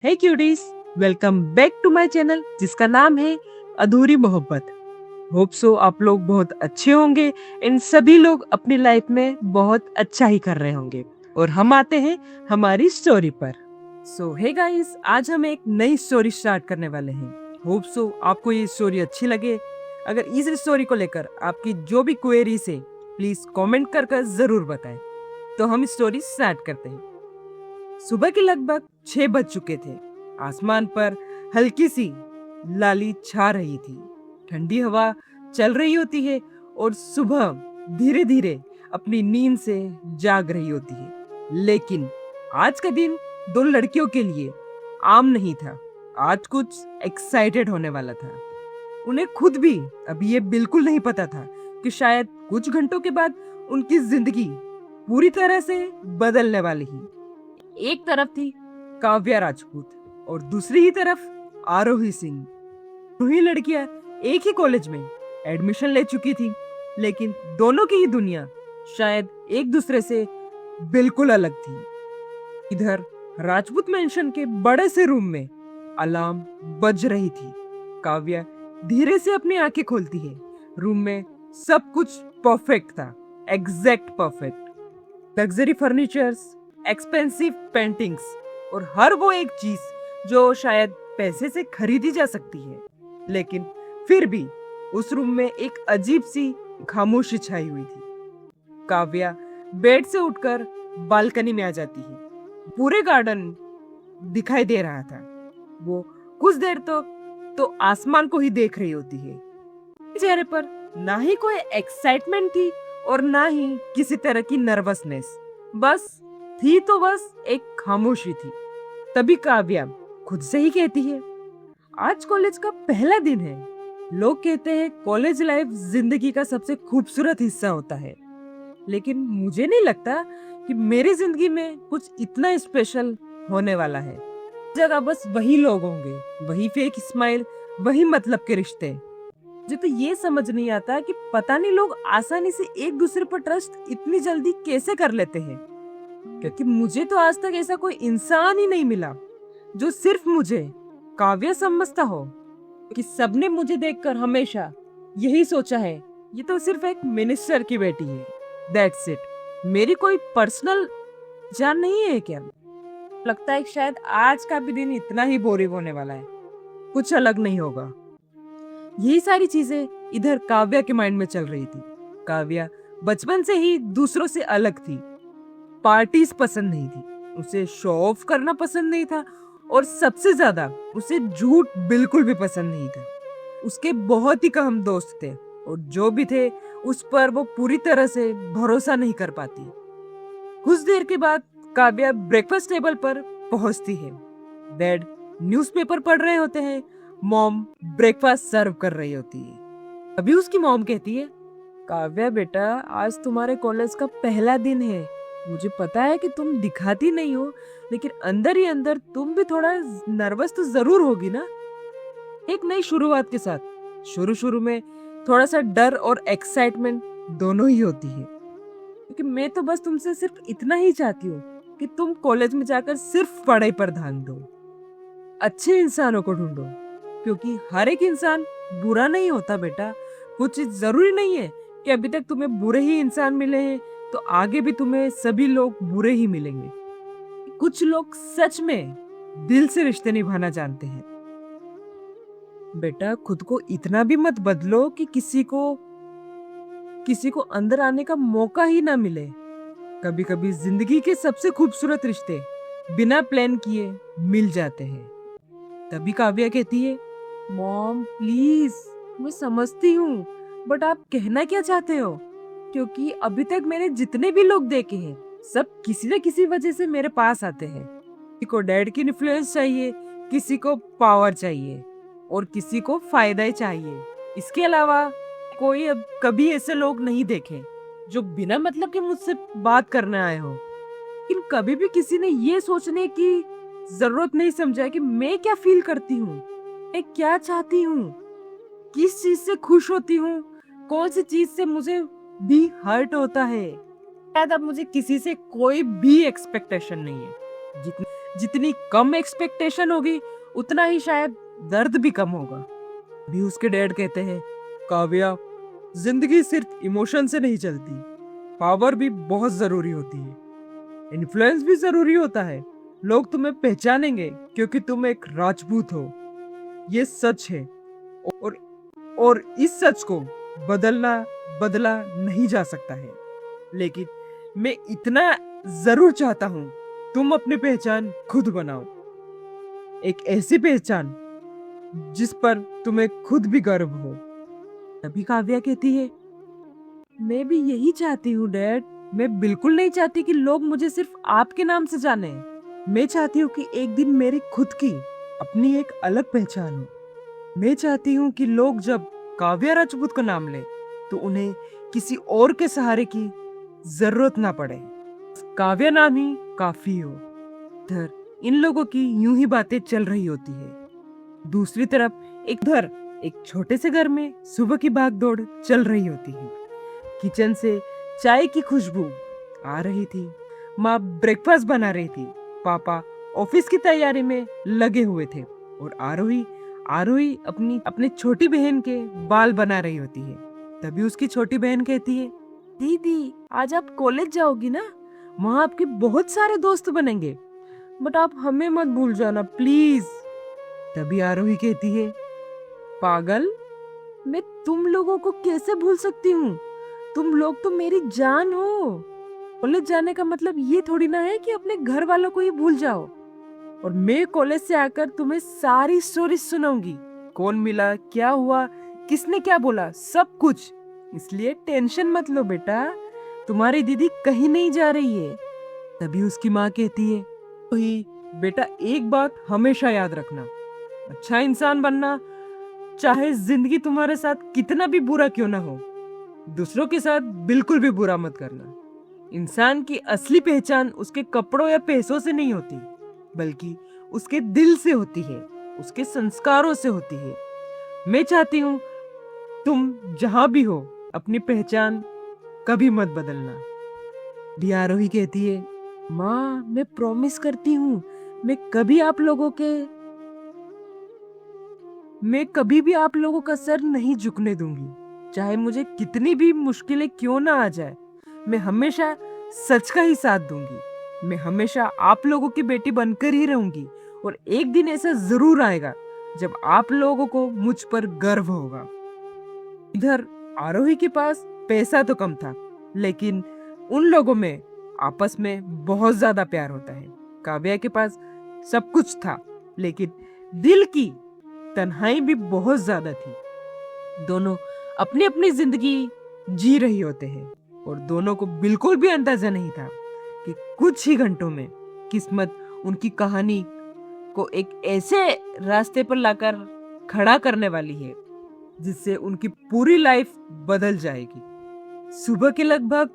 Hey cuties, welcome back to my channel जिसका नाम है अधूरी मोहब्बत। होप सो आप लोग बहुत अच्छे होंगे। इन सभी लोग अपनी लाइफ में बहुत अच्छा ही कर रहे होंगे और हम आते हैं हमारी स्टोरी पर। सो हे गाइस, आज हम एक नई स्टोरी स्टार्ट करने वाले हैं। होप सो आपको ये स्टोरी अच्छी लगे। अगर इस स्टोरी को लेकर आपकी जो भी क्वेरीज है प्लीज कमेंट कर जरूर बताएं। तो हम स्टोरी स्टार्ट करते हैं। सुबह के लगभग 6 बज चुके थे। आसमान पर हल्की सी लाली छा रही थी। ठंडी हवा चल रही होती है और सुबह धीरे धीरे अपनी नींद से जाग रही होती है। लेकिन आज का दिन दो लड़कियों के लिए आम नहीं था। आज कुछ एक्साइटेड होने वाला था। उन्हें खुद भी अभी ये बिल्कुल नहीं पता था कि शायद कुछ घंटों के बाद उनकी जिंदगी पूरी तरह से बदलने वाली ही। एक तरफ थी काव्या राजपूत और दूसरी ही तरफ आरोही सिंह। दोनों लड़कियां एक ही कॉलेज में एडमिशन ले चुकी थी, लेकिन दोनों की ही दुनिया शायद एक दूसरे से बिल्कुल अलग थी। इधर राजपूत मेंशन के बड़े से रूम में अलार्म बज रही थी। काव्या धीरे से अपनी आंखें खोलती है। रूम में सब कुछ परफेक्ट था, exact perfect. Luxury furnitures, expensive paintings और हर वो एक चीज जो शायद पैसे से खरीदी जा सकती है। लेकिन फिर भी उस रूम में एक अजीब सी खामोशी छाई हुई थी। काव्या बेड से उठकर बालकनी में आ जाती है। पूरे गार्डन दिखाई दे रहा था। वो कुछ देर तो आसमान को ही देख रही होती है। चेहरे पर ना ही कोई एक्साइटमेंट थी और ना ही किसी तरह की नर्वसनेस। बस एक खामोशी थी। तभी काव्या खुद से ही कहती है, आज कॉलेज का पहला दिन है। लोग कहते हैं कॉलेज लाइफ जिंदगी का सबसे खूबसूरत हिस्सा होता है, लेकिन मुझे नहीं लगता कि मेरी जिंदगी में कुछ इतना स्पेशल होने वाला है। जगह बस वही लोग होंगे, वही फेक स्माइल, वही मतलब के रिश्ते। मुझे तो ये समझ नहीं आता कि पता नहीं लोग आसानी से एक दूसरे पर ट्रस्ट इतनी जल्दी कैसे कर लेते हैं। क्योंकि मुझे तो आज तक ऐसा कोई इंसान ही नहीं मिला जो सिर्फ मुझे काव्या समझता हो। कि सबने मुझे देखकर हमेशा यही सोचा है, ये तो सिर्फ एक मिनिस्टर की बेटी है। That's it. मेरी कोई पर्सनल जान नहीं है क्या? लगता है शायद आज का भी दिन इतना ही बोरिंग होने वाला है, कुछ अलग नहीं होगा। यही सारी चीजें इधर काव्या के माइंड में चल रही थी। काव्या बचपन से ही दूसरों से अलग थी। पार्टीज पसंद नहीं थी, उसे शो ऑफ करना पसंद नहीं था और सबसे ज्यादा उसे झूठ बिल्कुल भी पसंद नहीं था। उसके बहुत ही कम दोस्त थे और जो भी थे उस पर वो पूरी तरह से भरोसा नहीं कर पाती। कुछ देर के बाद काव्या ब्रेकफास्ट टेबल पर पहुंचती है। डैड न्यूज़पेपर पढ़ रहे होते हैं, मॉम ब्रेकफास्ट सर्व कर रही होती है। अभी उसकी मॉम कहती है, काव्या बेटा, आज तुम्हारे कॉलेज का पहला दिन है। मुझे पता है कि तुम दिखाती नहीं हो, लेकिन अंदर ही अंदर तुम भी थोड़ा नर्वस तो जरूर होगी ना। एक नई शुरुआत के साथ शुरू में थोड़ा सा डर और एक्साइटमेंट दोनों ही होती है। क्योंकि मैं तो बस तुमसे सिर्फ इतना ही चाहती हूँ कि तुम कॉलेज में जाकर सिर्फ पढ़ाई पर ध्यान दो, अच्छे इंसानों को ढूंढो। क्योंकि हर एक इंसान बुरा नहीं होता बेटा। कुछ जरूरी नहीं है कि अभी तक तुम्हें बुरे ही इंसान मिले हैं तो आगे भी तुम्हें सभी लोग बुरे ही मिलेंगे। कुछ लोग सच में दिल से रिश्ते निभाना जानते हैं। बेटा, खुद को इतना भी मत बदलो कि किसी को अंदर आने का मौका ही ना मिले। कभी कभी जिंदगी के सबसे खूबसूरत रिश्ते बिना प्लान किए मिल जाते हैं। तभी काव्या कहती है, मॉम प्लीज, मैं समझती हूँ, बट आप कहना क्या चाहते हो? क्योंकि अभी तक मैंने जितने भी लोग देखे हैं सब किसी न किसी वजह से मेरे पास आते हैं। किसी को डैड की इन्फ्लुएंस चाहिए, किसी को पावर चाहिए और किसी को फायदा ही चाहिए। इसके अलावा कोई अब कभी ऐसे लोग नहीं देखे जो बिना मतलब के मुझसे बात करने आए हो। लेकिन कभी भी किसी ने ये सोचने की जरूरत नहीं समझा कि मैं क्या फील करती हूँ, मैं क्या चाहती हूँ, किस चीज से खुश होती हूँ, कौन सी चीज से मुझे भी हर्ट होता है। शायद अब मुझे किसी से कोई भी एक्सपेक्टेशन नहीं है। जितनी कम एक्सपेक्टेशन होगी उतना ही शायद दर्द भी कम होगा। भी उसके डैड कहते हैं, काव्या, जिंदगी सिर्फ इमोशन से नहीं चलती, पावर भी बहुत जरूरी होती है, इन्फ्लुएंस भी जरूरी होता है। लोग तुम्हें पहचानेंगे क्योंकि तुम एक राजपूत हो, ये सच है। और और इस सच को बदला नहीं जा सकता है। लेकिन मैं इतना जरूर चाहता हूं, तुम अपनी पहचान खुद बनाओ, एक ऐसी पहचान जिस पर तुम्हें खुद भी गर्व हो। तभी काव्या कहती है, मैं भी यही चाहती हूँ डैड। मैं बिल्कुल नहीं चाहती कि लोग मुझे सिर्फ आपके नाम से जाने। मैं चाहती हूँ कि एक दिन मेरी खुद की अपनी एक अलग पहचान हो। मैं चाहती हूँ कि लोग जब काव्या राजपूत का नाम ले तो उन्हें किसी और के सहारे की जरूरत ना पड़े, काव्या नाम ही काफी हो। इधर इन लोगों की यूं ही बातें चल रही होती है। दूसरी तरफ एक छोटे से घर में सुबह की भागदौड़ चल रही होती है। किचन से चाय की खुशबू आ रही थी। माँ ब्रेकफास्ट बना रही थी। पापा ऑफिस की तैयारी में लगे हुए थे और आरोही अपनी छोटी बहन के बाल बना रही होती है। तभी उसकी छोटी बहन कहती है, दीदी आज आप कॉलेज जाओगी ना, वहाँ आपके बहुत सारे दोस्त बनेंगे, बट आप हमें मत भूल जाना प्लीज। तभी आरोही कहती है, पागल, मैं तुम लोगों को कैसे भूल सकती हूँ? तुम लोग तो मेरी जान हो। कॉलेज जाने का मतलब ये थोड़ी ना है कि अपने घर वालों को ही भूल जाओ। और मैं कॉलेज से आकर तुम्हें सारी स्टोरी सुनाऊंगी, कौन मिला, क्या हुआ, किसने क्या बोला, सब कुछ। इसलिए टेंशन मत लो बेटा, तुम्हारी दीदी कहीं नहीं जा रही है। तभी उसकी माँ कहती है, वही बेटा, एक बात हमेशा याद रखना, अच्छा इंसान बनना, चाहे जिंदगी तुम्हारे साथ कितना भी बुरा क्यों ना हो, दूसरों के साथ बिल्कुल भी बुरा मत करना। इंसान की असली पहचान उसके कपड़ों या पैसों से नहीं होती, बल्कि उसके दिल से होती है, उसके संस्कारों से होती है। मैं चाहती हूँ तुम जहां भी हो अपनी पहचान कभी मत बदलना। आरोही कहती है, माँ मैं प्रॉमिस करती हूँ, मैं कभी भी आप लोगों का सर नहीं झुकने दूंगी, चाहे मुझे कितनी भी मुश्किलें क्यों ना आ जाए। मैं हमेशा सच का ही साथ दूंगी। मैं हमेशा आप लोगों की बेटी बनकर ही रहूंगी। और एक दिन ऐसा जरूर आएगा जब आप लोगों को मुझ पर गर्व होगा। इधर आरोही के पास पैसा तो कम था, लेकिन उन लोगों में आपस में बहुत ज्यादा प्यार होता है। काव्या के पास सब कुछ था, लेकिन दिल की तन्हाई भी बहुत ज्यादा थी। दोनों अपनी अपनी जिंदगी जी रही होते हैं और दोनों को बिल्कुल भी अंदाजा नहीं था कि कुछ ही घंटों में किस्मत उनकी कहानी को एक ऐसे रास्ते पर लाकर खड़ा करने वाली है जिससे उनकी पूरी लाइफ बदल जाएगी। सुबह के लगभग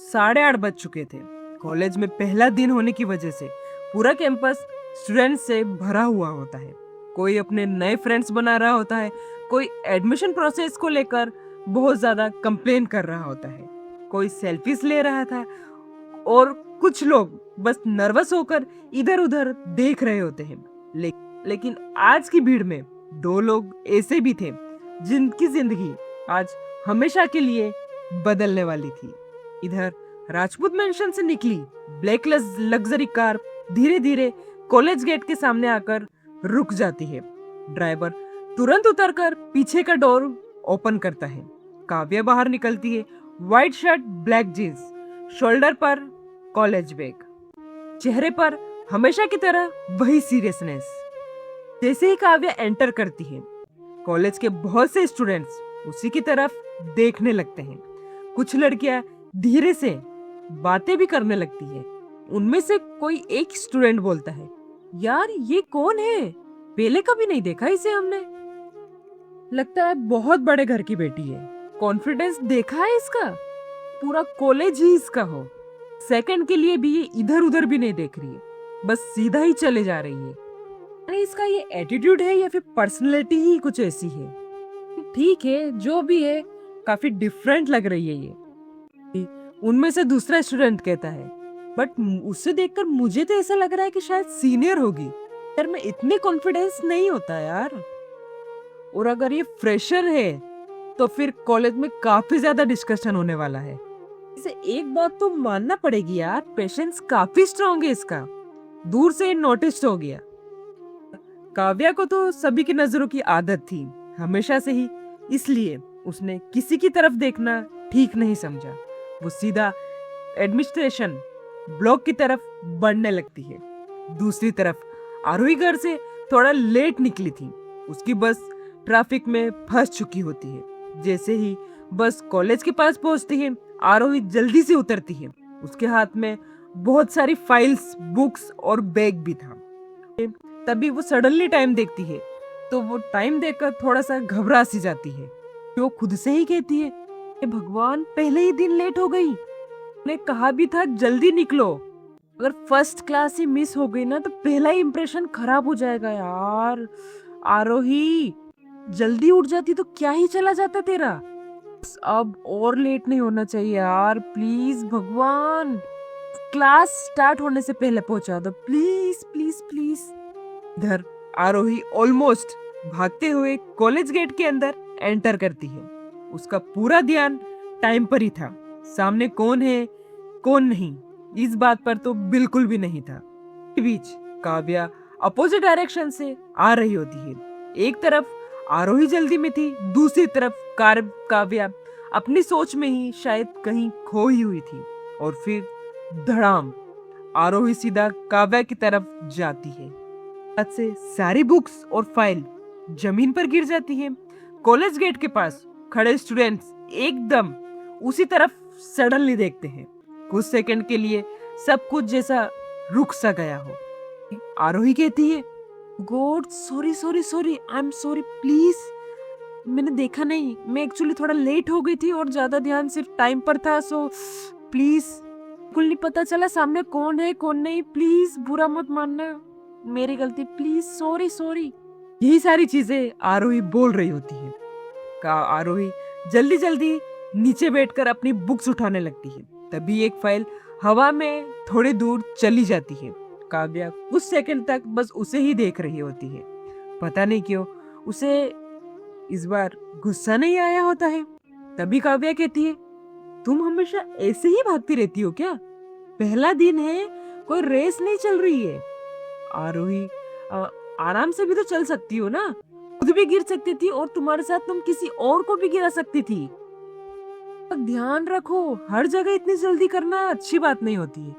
8:30 बज चुके थे। कॉलेज में पहला दिन होने की वजह से पूरा कैंपस स्टूडेंट्स से भरा हुआ होता है। कोई अपने नए फ्रेंड्स बना रहा होता है, कोई एडमिशन प्रोसेस को लेकर बहुत ज्यादा कंप्लेन कर रहा होता है, कोई सेल्फीज ले रहा था और कुछ लोग बस नर्वस होकर इधर उधर देख रहे होते हैं। लेकिन आज की भीड़ में 2 लोग ऐसे भी थे जिनकी जिंदगी आज हमेशा के लिए बदलने वाली थी। इधर राजपूत मेंशन से निकली ब्लैक लग्जरी कार धीरे धीरे कॉलेज गेट के सामने आकर रुक जाती है। ड्राइवर तुरंत उतरकर पीछे का डोर ओपन करता है। काव्या बाहर निकलती है, white shirt, black jeans, shoulder पर कॉलेज बैग, चेहरे पर हमेशा की तरह वही सीरियसनेस। जैसे ही काव्या एंटर करती है, कॉलेज के बहुत से स्टूडेंट्स उसी की तरफ देखने लगते हैं। कुछ लड़कियां धीरे से बातें भी करने लगती है। उनमें से कोई एक स्टूडेंट बोलता है, यार ये कौन है, पहले कभी नहीं देखा इसे हमने, लगता है बहुत बड़े घर की बेटी है। कॉन्फिडेंस देखा है इसका, पूरा कॉलेज ही इसका हो। सेकंड के लिए भी ये इधर उधर भी नहीं देख रही है, बस सीधा ही चले जा रही है। अरे इसका ये एटीट्यूड है या फिर पर्सनैलिटी ही कुछ ऐसी है। ठीक है, जो भी है, काफी डिफरेंट लग रही है ये। उनमें से दूसरा स्टूडेंट कहता है, बट उसे देखकर मुझे तो ऐसा लग रहा है कि शायद सीनियर होगी। यार मैं इतनी कॉन्फिडेंस नहीं होता यार। और अगर ये फ्रेशर है तो फिर कॉलेज में काफी ज्यादा डिस्कशन होने वाला है। इसे एक बात तो मानना पड़ेगी यार, पेशेंस काफी स्ट्रांग है इसका। दूर से नोटिस हो गया। काव्या को तो सभी की नजरों की आदत थी हमेशा से ही, इसलिए उसने किसी की तरफ देखना ठीक नहीं समझा। वो सीधा एडमिनिस्ट्रेशन ब्लॉक की तरफ बढ़ने लगती है। दूसरी तरफ आरोही घर से थोड़ा लेट निकली थी। उसकी बस ट्रैफिक में फंस चुकी होती है। जैसे ही बस कॉलेज के पास पहुंचती है, आरोही जल्दी से उतरती है। उसके हाथ में बहुत सारी फाइल्स, बुक्स और बैग भी था। तभी वो सडनली टाइम देखती है, तो वो टाइम देखकर थोड़ा सा घबरा सी जाती है। वो खुद से ही कहती है, भगवान पहले ही दिन लेट हो गई। ने कहा भी था जल्दी निकलो। अगर फर्स्ट क्लास ही मिस हो गई ना तो पहला ही इंप्रेशन खराब हो जाएगा यार। आरोही जल्दी उठ जाती तो क्या ही चला जाता तेरा। अब और लेट नहीं होना चाहिए यार, प्लीज भगवान। क्लास स्टार्ट होने से पहले पहुंचा दो, प्लीज प्लीज प्लीज। इधर आरोही ऑलमोस्ट भागते हुए कॉलेज गेट के अंदर एंटर करती है। उसका पूरा ध्यान टाइम पर ही था। सामने कौन है कौन नहीं इस बात पर तो बिल्कुल भी नहीं था। बीच काव्या अपोजिट डायरेक्शन से आ रही होती है। एक तरफ आरोही जल्दी में थी, दूसरी तरफ काव्या अपनी सोच में ही शायद कहीं खोई हुई थी। और फिर धड़ाम, आरोही सीधा काव्या की तरफ जाती है। हाथ से सारी बुक्स और फाइल जमीन पर गिर जाती है। कॉलेज गेट के पास खड़े स्टूडेंट्स एकदम उसी तरफ सडनली देखते हैं। कुछ सेकंड के लिए सब कुछ जैसा रुक सा गया हो। आरोही कहती है, God sorry sorry sorry, I am sorry please. मैंने देखा नहीं, मैं एक्चुअली थोड़ा लेट हो गई थी और ज्यादा ध्यान सिर्फ टाइम पर था, सो प्लीज। बिल्कुल नहीं पता चला सामने कौन है कौन नहीं, प्लीज बुरा मत मानना, मेरी गलती, प्लीज सॉरी सॉरी। यही सारी चीजें आरोही बोल रही होती है। आरोही जल्दी जल्दी नीचे बैठकर अपनी बुक्स उठाने लगती है। तभी एक फाइल हवा में थोड़ी दूर चली जाती है। काव्या कुछ सेकंड तक बस उसे ही देख रही होती है। पता नहीं क्यों उसे इस बार गुस्सा नहीं आया होता है। तभी काव्या कहती है, तुम हमेशा ऐसे ही भागती रहती हो क्या? पहला दिन है, कोई रेस नहीं चल रही है। आरोही आराम से भी तो चल सकती हो ना, खुद भी गिर सकती थी और तुम्हारे साथ तुम किसी और को भी गिरा सकती थी। ध्यान रखो, हर जगह इतनी जल्दी करना अच्छी बात नहीं होती है।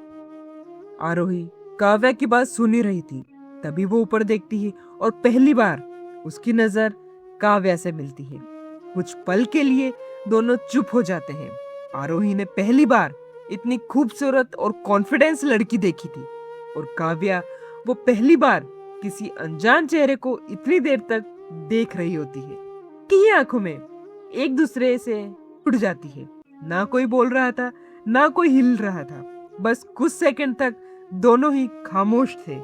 आरोही काव्या की बात सुन ही रही थी। तभी वो ऊपर देखती है और पहली बार उसकी नजर काव्या से मिलती है। कुछ पल के लिए दोनों चुप हो जाते हैं। आरोही ने पहली बार इतनी खूबसूरत और कॉन्फिडेंस लड़की देखी थी और काव्या वो पहली बार किसी अनजान चेहरे को इतनी देर तक देख रही होती है कि आंखों में एक दूसरे से उठ जाती है। ना कोई बोल रहा था, ना कोई हिल रहा था, बस कुछ सेकंड तक दोनों ही खामोश थे।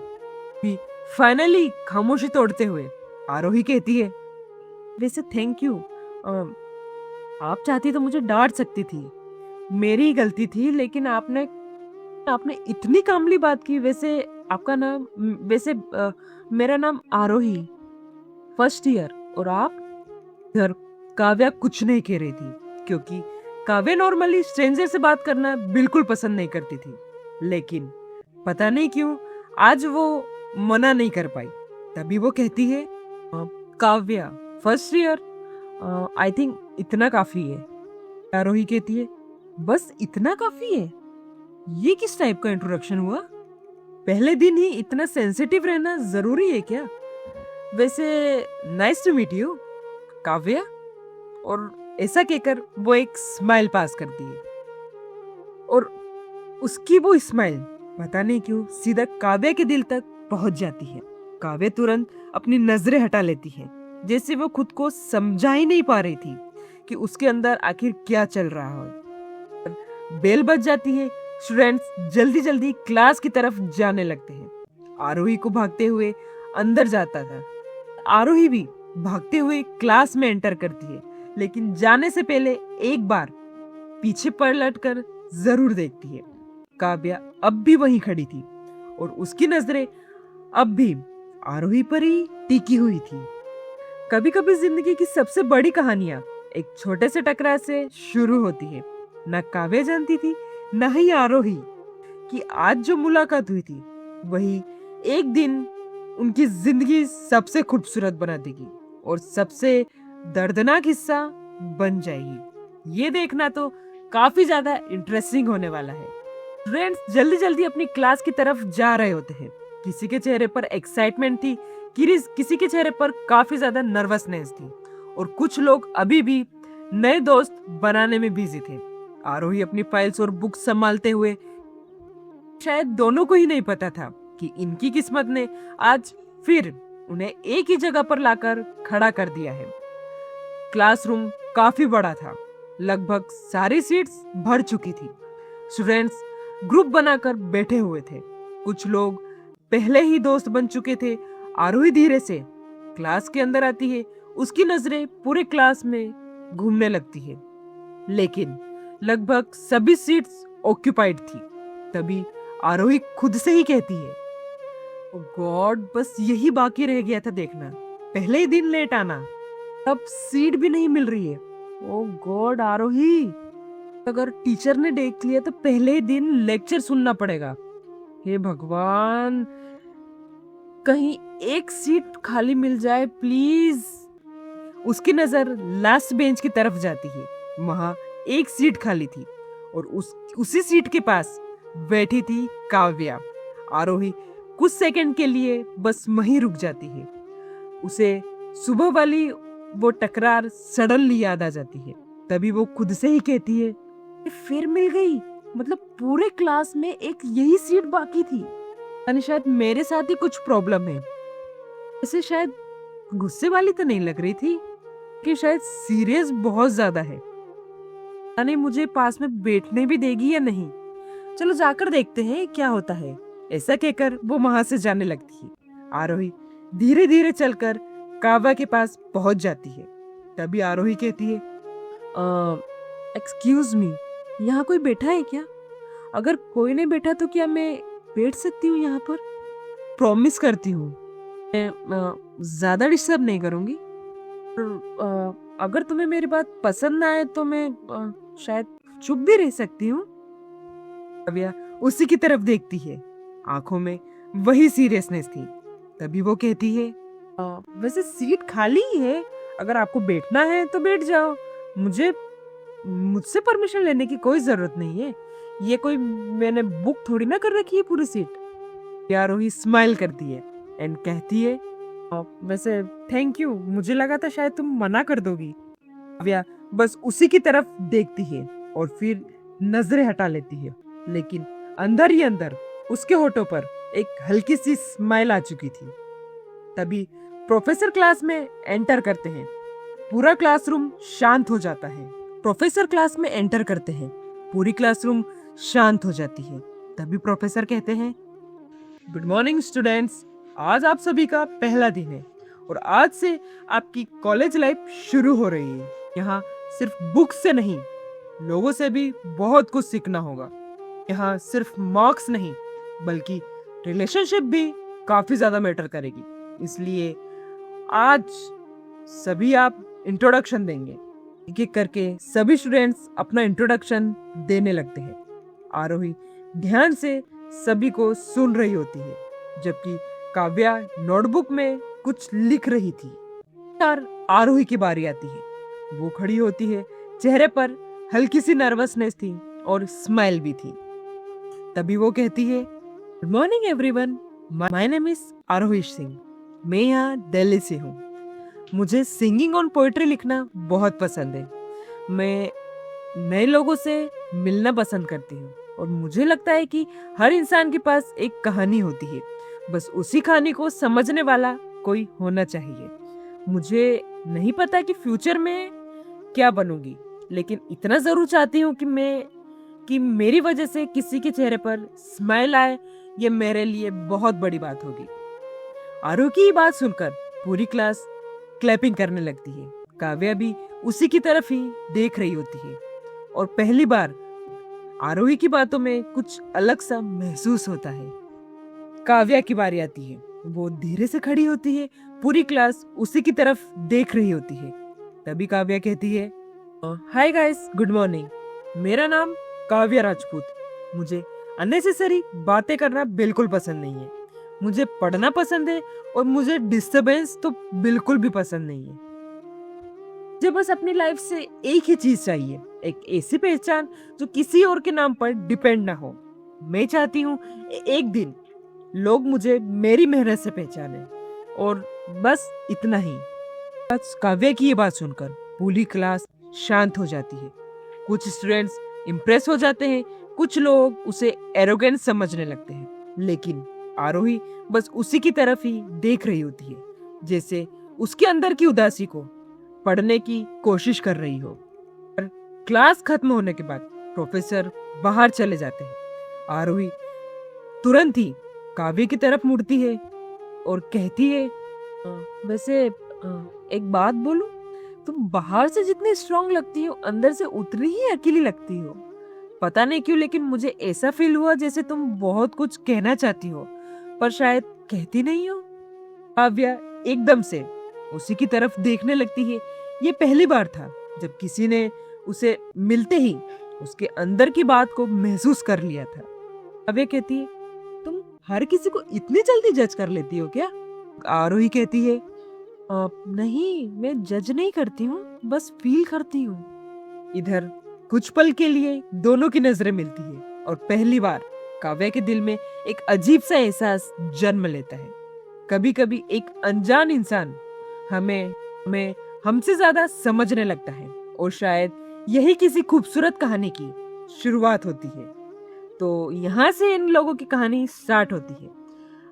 फाइनली खामोशी तोड़ते हुए आरोही कहती है, वैसे थैंक यू, आप चाहती तो मुझे डांट सकती थी, मेरी ही गलती थी, लेकिन आपने इतनी कामली बात की। वैसे आपका नाम? वैसे मेरा नाम आरोही, फर्स्ट ईयर। और आप? इधर काव्या कुछ नहीं कह रही थी क्योंकि काव्या नॉर्मली स्ट्रेंजर से बात करना बिल्कुल पसंद नहीं करती थी, लेकिन पता नहीं क्यों आज वो मना नहीं कर पाई। तभी वो कहती है, Kavya first year, I think इतना काफी है। आरोही कहती है, बस इतना काफी है? ये किस टाइप का इंट्रोडक्शन हुआ? पहले दिन ही इतना सेंसिटिव रहना जरूरी है क्या? वैसे nice to meet you Kavya. और ऐसा कहकर वो एक स्माइल पास करती है और उसकी वो स्माइल पता नहीं क्यों सीधा काव्या के दिल तक पहुंच जाती है। काव्या तुरंत अपनी नजरें हटा लेती है, जैसे वो खुद को समझा ही नहीं पा रही थी कि उसके अंदर आखिर क्या चल रहा है। बेल बज जाती है। स्टूडेंट्स जल्दी जल्दी क्लास की तरफ जाने लगते हैं। आरोही को भागते हुए अंदर जाता था। आरोही भी भागते हुए क्लास में एंटर करती है, लेकिन जाने से पहले एक बार पीछे पलट कर जरूर देखती है। काव्या अब भी वहीं खड़ी थी और उसकी नजरें अब भी आरोही पर ही टिकी हुई थी। कभी कभी जिंदगी की सबसे बड़ी कहानियां एक छोटे से टकराव से शुरू होती है। न काव्या जानती थी न ही आरोही कि आज जो मुलाकात हुई थी वही एक दिन उनकी जिंदगी सबसे खूबसूरत बना देगी और सबसे दर्दनाक हिस्सा बन जाएगी। ये देखना तो काफी ज्यादा इंटरेस्टिंग होने वाला है। फ्रेंड्स जल्दी जल्दी अपनी क्लास की तरफ जा रहे होते हैं। किसी के चेहरे पर एक्साइटमेंट थी, किसी के चेहरे पर काफी ज्यादा नर्वसनेस थी और कुछ लोग अभी भी नए दोस्त बनाने में बिजी थे। आरोही अपनी फाइल्स और बुक्स संभालते हुए, शायद दोनों को ही नहीं पता था कि इनकी किस्मत ने आज फिर उन्हें एक ही जगह पर लाकर खड़ा कर दिया है। क्लासरूम काफी बड़ा था, लगभग सारी सीट्स भर चुकी थी। स्टूडेंट्स ग्रुप बनाकर बैठे हुए थे। कुछ लोग पहले ही दोस्त बन चुके थे। आरोही धीरे से क्लास के अंदर आती है। उसकी नजरें पूरे क्लास में घूमने लगती है, लेकिन लगभग सभी सीट्स ऑक्यूपाइड थी। तभी आरोही खुद से ही कहती है, ओ गॉड, बस यही बाकी रह गया था देखना, पहले ही दिन लेट आना, अब सीट भी नहीं मिल रही है। ओ गॉड आरोही, अगर टीचर ने देख लिया तो पहले ही दिन लेक्चर सुनना पड़ेगा। हे भगवान, कहीं एक सीट खाली मिल जाए प्लीज। उसकी नजर लास्ट बेंच की तरफ जाती है। वहां एक सीट खाली थी और उसी सीट के पास बैठी थी काव्या। आरोही कुछ सेकंड के लिए बस वहीं रुक जाती है। उसे सुबह वाली वो टकरार सडनली याद आ जाती है। तभी वो खुद से ही कहती है, फिर मिल गई, मतलब पूरे क्लास में एक यही सीट बाकी थी। यानी शायद मेरे साथ ही कुछ प्रॉब्लम है। ऐसे शायद गुस्से वाली तो नहीं लग रही थी कि शायद सीरियस बहुत ज्यादा है। यानी मुझे पास में बैठने भी देगी या नहीं, चलो जाकर देखते हैं क्या होता है। ऐसा कहकर वो वहां से जाने लगती है। आरोही धीरे धीरे चलकर काव्या के पास पहुंच जाती है। तभी आरोही कहती है, एक्सक्यूज मी, यहाँ कोई बैठा है क्या? अगर कोई नहीं बैठा तो क्या मैं बैठ सकती हूँ यहाँ पर? प्रॉमिस करती हूँ मैं ज्यादा डिस्टर्ब नहीं करूंगी। अगर तुम्हें मेरी बात पसंद ना आए तो मैं शायद चुप भी रह सकती हूँ। काव्या उसी की तरफ देखती है, आंखों में वही सीरियसनेस थी। तभी वो कहती है, वैसे सीट खाली ही है, अगर आपको बैठना है तो बैठ जाओ, मुझसे परमिशन लेने की कोई जरूरत नहीं है। ये कोई मैंने बुक थोड़ी ना कर रखी है पूरी सीट। आरोही स्माइल करती है एंड कहती है, वैसे थैंक यू, मुझे लगा था शायद तुम मना कर दोगी। काव्या बस उसी की तरफ देखती है और फिर नजरें हटा लेती है, लेकिन अंदर ही अंदर उसके होठों पर एक हल्की सी स्माइल आ चुकी थी। तभी प्रोफेसर क्लास में एंटर करते हैं। पूरा क्लासरूम शांत हो जाता है। प्रोफेसर क्लास में एंटर करते हैं, पूरी क्लासरूम शांत हो जाती है। तभी प्रोफेसर कहते हैं, गुड मॉर्निंग स्टूडेंट्स, आज आप सभी का पहला दिन है और आज से आपकी कॉलेज लाइफ शुरू हो रही है। यहाँ सिर्फ बुक से नहीं, लोगों से भी बहुत कुछ सीखना होगा। यहाँ सिर्फ मार्क्स नहीं बल्कि रिलेशनशिप भी काफी ज्यादा मैटर करेगी। इसलिए आज सभी आप इंट्रोडक्शन देंगे। एक एक करके सभी स्टूडेंट्स अपना इंट्रोडक्शन देने लगते हैं। आरोही ध्यान से सभी को सुन रही होती है, जबकि काव्या नोटबुक में कुछ लिख रही थी। और आरोही की बारी आती है। वो खड़ी होती है, चेहरे पर हल्की सी नर्वसनेस थी और स्माइल भी थी। तभी वो कहती है, good morning everyone, my name is Aarohi Singh. मैं यहाँ दिल्ली से हूँ। मुझे सिंगिंग और पोएट्री लिखना बहुत पसंद है। मैं नए लोगों से मिलना पसंद करती हूँ और मुझे लगता है कि हर इंसान के पास एक कहानी होती है, बस उसी कहानी को समझने वाला कोई होना चाहिए। मुझे नहीं पता कि फ्यूचर में क्या बनूंगी, लेकिन इतना जरूर चाहती हूँ कि मेरी वजह से किसी के चेहरे पर स्माइल आए। ये मेरे लिए बहुत बड़ी बात होगी। आरोही की बात सुनकर पूरी क्लास क्लैपिंग करने लगती है। काव्या भी उसी की तरफ ही देख रही होती है और पहली बार आरोही की बातों में कुछ अलग सा महसूस होता है। काव्या की बारी आती है। वो धीरे से खड़ी होती है, पूरी क्लास उसी की तरफ देख रही होती है। तभी काव्या कहती है, हाय गाइस, गुड मॉर्निंग। मेरा नाम काव्या राजपूत। मुझे अननेसेसरी बातें करना बिल्कुल पसंद नहीं है। मुझे पढ़ना पसंद है और मुझे डिस्टरबेंस तो बिल्कुल भी पसंद नहीं है। मुझे बस अपनी लाइफ से एक ही चीज चाहिए, एक ऐसी पहचान जो किसी और के नाम पर डिपेंड ना हो। मैं चाहती हूँ एक दिन लोग मुझे मेरी मेहनत से पहचाने, और बस इतना ही। आज काव्या की ये बात सुनकर पूरी क्लास शांत हो जाती है। कुछ स्टूडेंट्स इम्प्रेस हो जाते हैं, कुछ लोग उसे एरोगेंट समझने लगते हैं, लेकिन आरोही बस उसी की तरफ ही देख रही होती है, जैसे उसके अंदर की उदासी को पढ़ने की कोशिश कर रही हो। पर क्लास खत्म होने के बाद प्रोफेसर बाहर चले जाते हैं। आरोही तुरंत ही काव्य की तरफ मुड़ती है और कहती है, वैसे एक बात बोलूं, तुम बाहर से जितनी स्ट्रांग लगती हो, अंदर से उतनी ही अकेली लगती हो। पता नहीं क्यों, लेकिन मुझे ऐसा फील हुआ जैसे तुम बहुत कुछ कहना चाहती हो, पर शायद कहती नहीं हो। काव्या एकदम से उसी की तरफ देखने लगती है। ये पहली बार था जब किसी ने उसे मिलते ही उसके अंदर की बात को महसूस कर लिया था। काव्या कहती है, तुम हर किसी को इतनी जल्दी जज कर लेती हो क्या? आरोही कहती है, नहीं, मैं जज नहीं करती हूँ, बस फील करती हूँ। इधर कुछ पल के लिए दोनों की नजरें मिलती है और पहली बार काव्या के दिल में एक अजीब सा एहसास जन्म लेता है। कभी कभी एक अनजान इंसान हमें हमसे ज्यादा समझने लगता है, और शायद यही किसी खूबसूरत कहानी की शुरुआत होती है। तो यहाँ से इन लोगों की कहानी स्टार्ट होती है।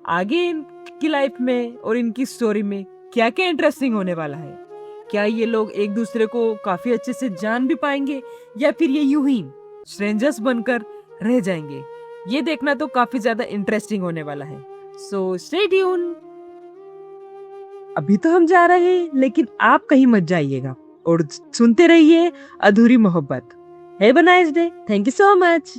आगे इनकी लाइफ में और इनकी स्टोरी में क्या क्या इंटरेस्टिंग होने वाला है? क्या ये लोग एक दूसरे को काफी अच्छे से जान भी पाएंगे, या फिर ये यूं ही स्ट्रेंजर्स बनकर रह जाएंगे? ये देखना तो काफी ज्यादा इंटरेस्टिंग होने वाला है। So stay tune. अभी तो हम जा रहे हैं, लेकिन आप कहीं मत जाइएगा और सुनते रहिए अधूरी मोहब्बत। Have a nice day. Thank you so much.